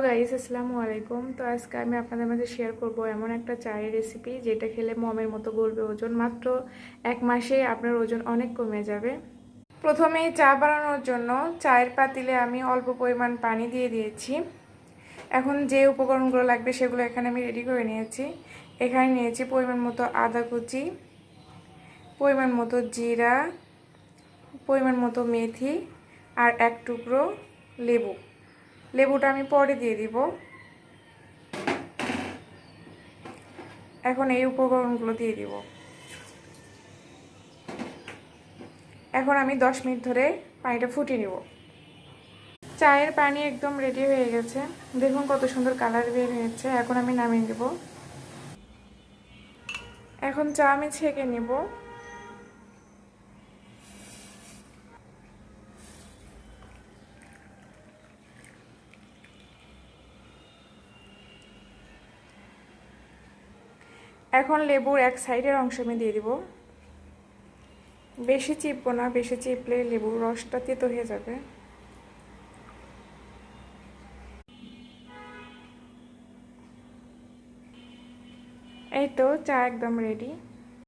Guys, আসসালামু আলাইকুম। তো আজকে আমি আপনাদের মাঝে শেয়ার করব এমন একটা চায়ের রেসিপি যেটা খেলে মমের মতো গলবে ওজন। মাত্র 1 মাসে আপনার ওজন অনেক কমে যাবে। প্রথমেই চা বানানোর জন্য চায়ের পাতিলে আমি অল্প পরিমাণ পানি দিয়ে দিয়েছি। এখন যে উপকরণগুলো লাগবে সেগুলো এখানে আমি রেডি করে নিয়েছি। এখানে নিয়েছি পরিমাণ মতো আদা কুচি, পরিমাণ মতো জিরা, পরিমাণ মতো মেথি আর 1 টুকরো লেবু। লেবুটা আমি পরে দিয়ে দিব। এখন এই উপকরণগুলো দিয়ে দিব। এখন আমি 10 মিনিট ধরে পানিটা ফুটিয়ে নিব। চায়ের পানি একদম রেডি হয়ে গেছে, দেখুন কত সুন্দর কালার বের হয়েছে। এখন আমি নামিয়ে দেব। এখন চা আমি ছেঁকে নেব। এখন লেবুর এক সাইডের অংশ আমি দিয়ে দিব। বেশি চিপবো না, বেশি চিপলে লেবুর রসটা তেতো হয়ে যাবে। এই তো চা একদম রেডি।